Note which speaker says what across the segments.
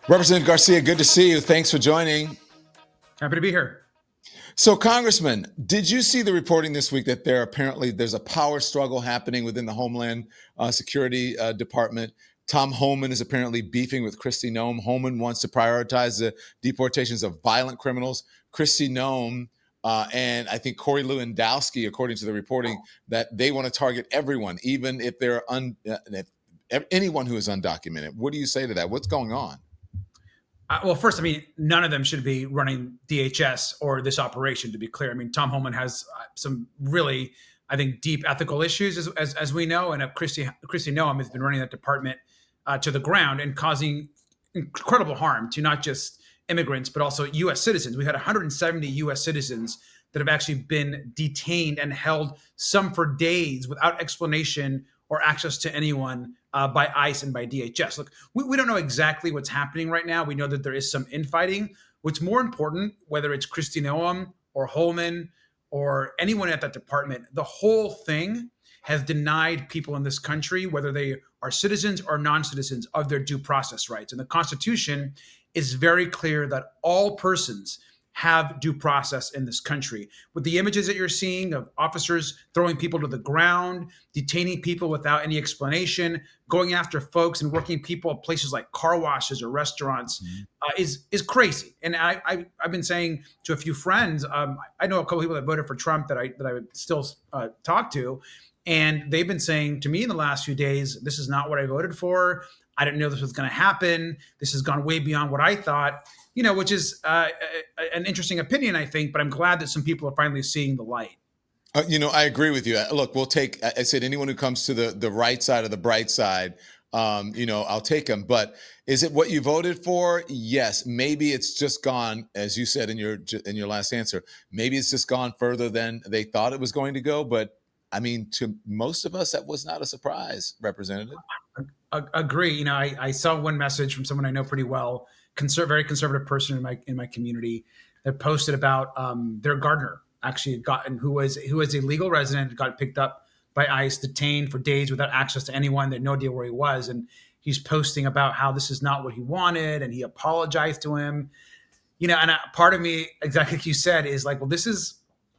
Speaker 1: Representative Garcia, good to see you. Thanks for joining.
Speaker 2: Happy to be here.
Speaker 1: So, Congressman, did you see the reporting this week that there's a power struggle happening within the Homeland Security Department? Tom Homan is apparently beefing with Kristi Noem. Homan wants to prioritize the deportations of violent criminals. Kristi Noem and I think Corey Lewandowski, according to the reporting, that they want to target everyone, even if they're anyone who is undocumented. What do you say to that? What's going on?
Speaker 2: Well, first, none of them should be running DHS or this operation, to be clear. Tom Homan has some really, I think, deep ethical issues, as we know, and Kristi Noem has been running that department to the ground and causing incredible harm to not just immigrants, but also U.S. citizens. We've had 170 U.S. citizens that have actually been detained and held, some for days, without explanation or access to anyone by ICE and by DHS. Look, we don't know exactly what's happening right now. We know that there is some infighting. What's more important, whether it's Kristi Noem or Holman or anyone at that department, the whole thing has denied people in this country, whether they are citizens or non-citizens, of their due process rights. And the Constitution is very clear that all persons have due process in this country. With the images that you're seeing of officers throwing people to the ground, detaining people without any explanation, going after folks and working people at places like car washes or restaurants, is crazy. And I've been saying to a few friends, I know a couple people that voted for Trump that I would still talk to, and they've been saying to me in the last few days, this is not what I voted for. I didn't know this was going to happen. This has gone way beyond what I thought. Which is an interesting opinion, I think, but I'm glad that some people are finally seeing the light.
Speaker 1: I agree with you. Look, we'll take, I said, anyone who comes to the right side of the bright side, I'll take them. But is it what you voted for? Yes. Maybe it's just gone, as you said in your last answer, maybe it's just gone further than they thought it was going to go. But to most of us, that was not a surprise, Representative.
Speaker 2: Agree. I saw one message from someone I know pretty well, very conservative person in my community, that posted about their gardener actually had gotten, who was a legal resident, got picked up by ICE, detained for days without access to anyone. They had no idea where he was, and he's posting about how this is not what he wanted, and he apologized to him. And part of me, exactly like you said, is like, well, this is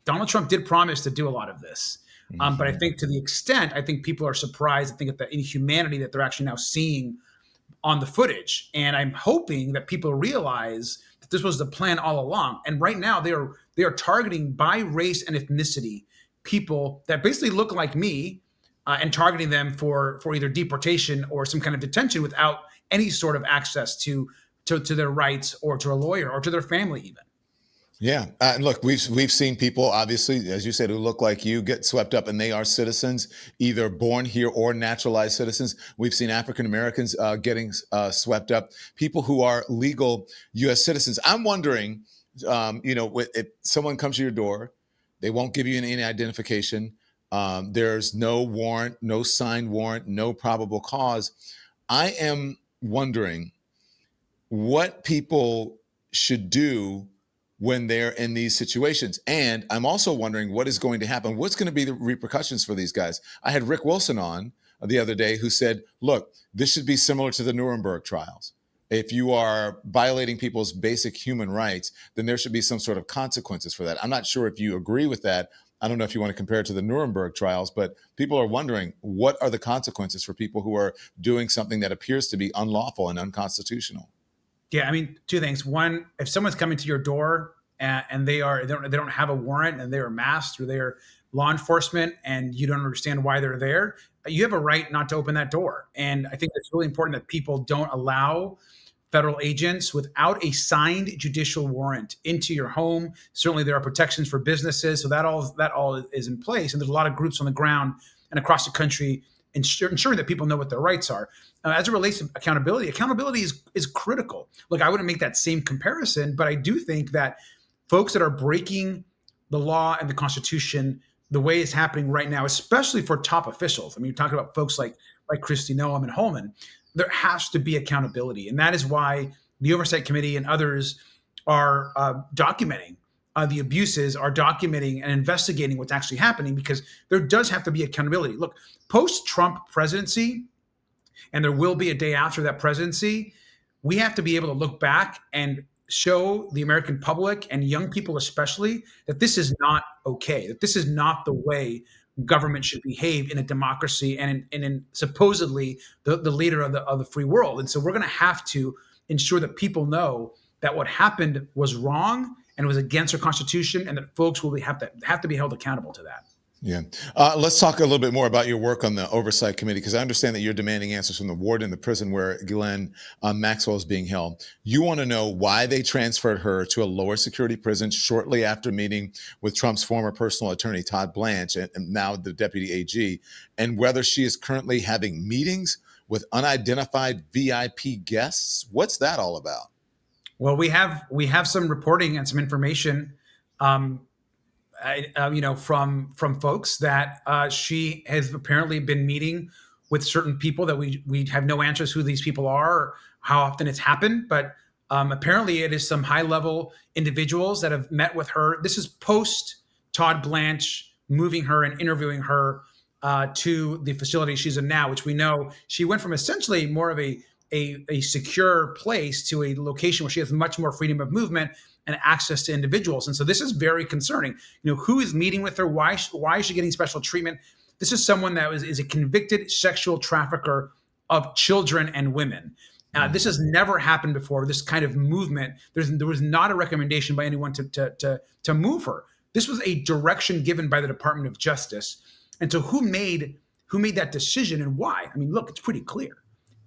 Speaker 2: Donald Trump did promise to do a lot of this. But I think to the extent, I think people are surprised, I think, at the inhumanity that they're actually now seeing on the footage. And I'm hoping that people realize that this was the plan all along. And right now they are targeting by race and ethnicity people that basically look like me, and targeting them for either deportation or some kind of detention without any sort of access to their rights or to a lawyer or to their family even.
Speaker 1: Yeah. And look, we've seen people, obviously, as you said, who look like you get swept up, and they are citizens, either born here or naturalized citizens. We've seen African Americans getting swept up, people who are legal U.S. citizens. I'm wondering, if someone comes to your door, they won't give you any identification. There's no warrant, no signed warrant, no probable cause. I am wondering what people should do when they're in these situations. And I'm also wondering what is going to happen. What's going to be the repercussions for these guys? I had Rick Wilson on the other day who said, look, this should be similar to the Nuremberg trials. If you are violating people's basic human rights, then there should be some sort of consequences for that. I'm not sure if you agree with that. I don't know if you want to compare it to the Nuremberg trials, but people are wondering, what are the consequences for people who are doing something that appears to be unlawful and unconstitutional?
Speaker 2: Yeah, two things. One, if someone's coming to your door and they don't have a warrant and they are masked or they are law enforcement and you don't understand why they're there, you have a right not to open that door. And I think it's really important that people don't allow federal agents without a signed judicial warrant into your home. Certainly there are protections for businesses, so that all is in place. And there's a lot of groups on the ground and across the country ensuring that people know what their rights are. As it relates to accountability is critical. Look, I wouldn't make that same comparison, but I do think that folks that are breaking the law and the Constitution the way it's happening right now, especially for top officials. You're talking about folks like Kristi Noem and Holman. There has to be accountability. And that is why the Oversight Committee and others are documenting the abuses, are documenting and investigating what's actually happening, because there does have to be accountability. Look, post-Trump presidency, and there will be a day after that presidency, we have to be able to look back and show the American public and young people especially that this is not okay, that this is not the way government should behave in a democracy and in supposedly the leader of the free world. And so we're going to have to ensure that people know that what happened was wrong and was against our Constitution, and that folks will have to be held accountable to that.
Speaker 1: Yeah. Let's talk a little bit more about your work on the Oversight Committee, because I understand that you're demanding answers from the warden in the prison where Ghislaine Maxwell is being held. You want to know why they transferred her to a lower security prison shortly after meeting with Trump's former personal attorney, Todd Blanche, and now the deputy AG, and whether she is currently having meetings with unidentified VIP guests. What's that all about?
Speaker 2: Well, we have some reporting and some information, from folks that she has apparently been meeting with certain people that we have no answers who these people are or how often it's happened, but apparently it is some high level individuals that have met with her. This is post Todd Blanche moving her and interviewing her to the facility she's in now, which we know she went from essentially more of a secure place to a location where she has much more freedom of movement and access to individuals. And so this is very concerning. Who is meeting with her? Why is she getting special treatment? This is someone that is a convicted sexual trafficker of children and women. This has never happened before. This kind of movement. There was not a recommendation by anyone to move her. This was a direction given by the Department of Justice. And so who made that decision and why? I mean, look, it's pretty clear.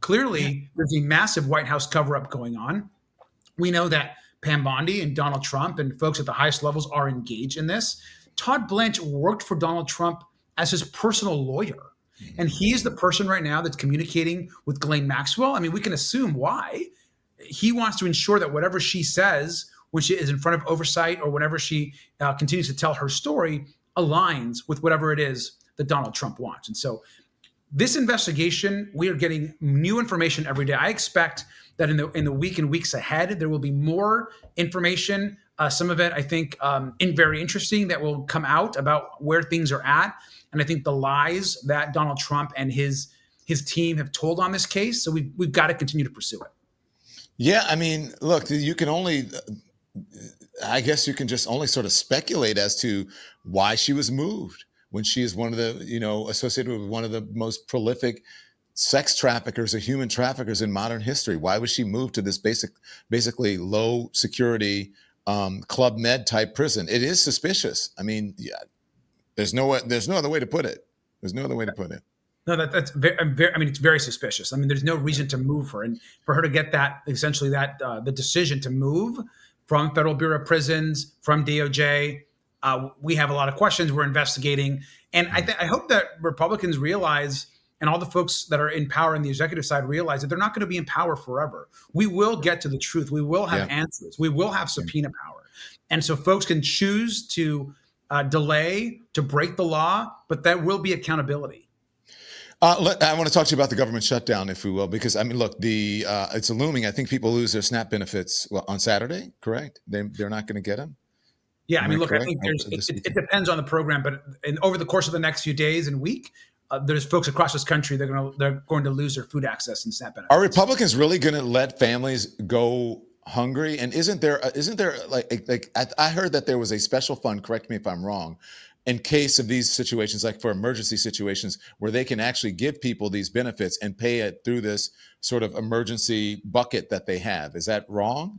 Speaker 2: Clearly, there's a massive White House cover-up going on. We know that Pam Bondi and Donald Trump and folks at the highest levels are engaged in this. Todd Blanche worked for Donald Trump as his personal lawyer. And he's the person right now that's communicating with Ghislaine Maxwell. I mean, we can assume why. He wants to ensure that whatever she says when she is in front of oversight or whenever she continues to tell her story aligns with whatever it is that Donald Trump wants. And so this investigation, we are getting new information every day. I expect that in the week and weeks ahead, there will be more information. Some of it, I think, very interesting that will come out about where things are at. And I think the lies that Donald Trump and his team have told on this case. So we've got to continue to pursue it.
Speaker 1: Yeah, I mean, look, I guess you can just only sort of speculate as to why she was moved when she is one of the, associated with one of the most prolific sex traffickers or human traffickers in modern history. Why was she moved to this basically low security Club Med type prison? It is suspicious. I mean, yeah, there's no other way to put it. There's no other way to put it.
Speaker 2: No, that's very, I mean, it's very suspicious. I mean, there's no reason to move her, and for her to get the decision to move from Federal Bureau of Prisons, from DOJ, we have a lot of questions. We're investigating, and I hope that Republicans realize, and all the folks that are in power in the executive side realize that they're not going to be in power forever. We will get to the truth. We will have answers. We will have subpoena power, and so folks can choose to delay, to break the law, but there will be accountability.
Speaker 1: I want to talk to you about the government shutdown, if we will, because I mean, look, it's looming. I think people lose their SNAP benefits on Saturday, correct? They're not going to get them.
Speaker 2: Yeah, I mean, look, I think it depends on the program, but over the course of the next few days and week, there's folks across this country they're going to lose their food access and SNAP benefits.
Speaker 1: Are Republicans really going to let families go hungry? And isn't there like I heard that there was a special fund, correct me if I'm wrong, in case of these situations, like for emergency situations, where they can actually give people these benefits and pay it through this sort of emergency bucket that they have. Is that wrong?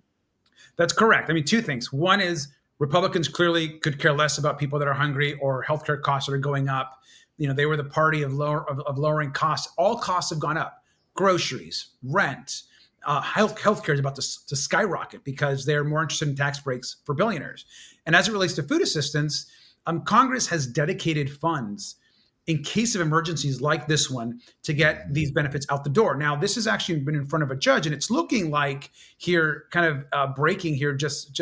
Speaker 2: That's correct. I mean, two things. One is Republicans clearly could care less about people that are hungry or healthcare costs that are going up. They were the party of lowering costs. All costs have gone up. Groceries, rent, healthcare is about to skyrocket because they're more interested in tax breaks for billionaires. And as it relates to food assistance, Congress has dedicated funds in case of emergencies like this one to get these benefits out the door. Now, this has actually been in front of a judge, and it's looking like here, kind of breaking here just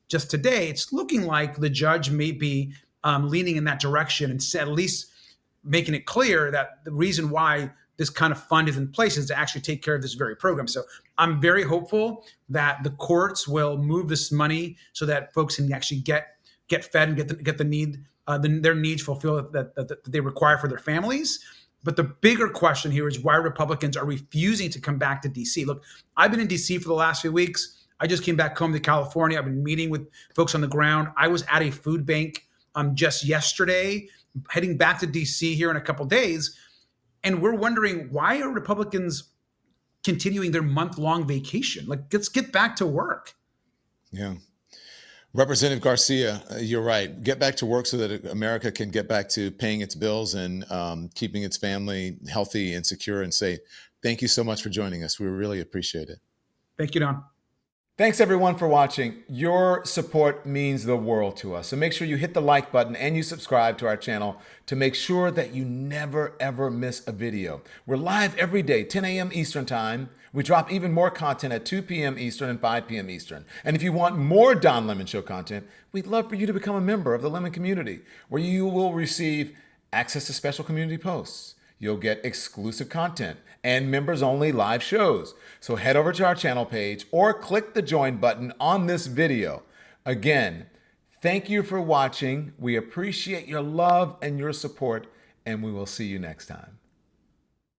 Speaker 2: today, it's looking like the judge may be leaning in that direction and at least making it clear that the reason why this kind of fund is in place is to actually take care of this very program. So I'm very hopeful that the courts will move this money so that folks can actually get fed and get their needs fulfilled that they require for their families. But the bigger question here is why Republicans are refusing to come back to DC. Look, I've been in DC for the last few weeks. I just came back home to California. I've been meeting with folks on the ground. I was at a food bank just yesterday, heading back to DC here in a couple days. And we're wondering, why are Republicans continuing their month-long vacation? Like, let's get back to work.
Speaker 1: Yeah. Representative Garcia, you're right. Get back to work so that America can get back to paying its bills and keeping its family healthy and secure and safe. Thank you so much for joining us. We really appreciate it.
Speaker 2: Thank you, Don.
Speaker 3: Thanks everyone for watching. Your support means the world to us. So make sure you hit the like button and you subscribe to our channel to make sure that you never ever miss a video. We're live every day, 10 a.m. Eastern time. We drop even more content at 2 p.m. Eastern and 5 p.m. Eastern. And if you want more Don Lemon Show content, we'd love for you to become a member of the Lemon community, where you will receive access to special community posts. You'll get exclusive content and members-only live shows. So head over to our channel page or click the join button on this video. Again, thank you for watching. We appreciate your love and your support, and we will see you next time.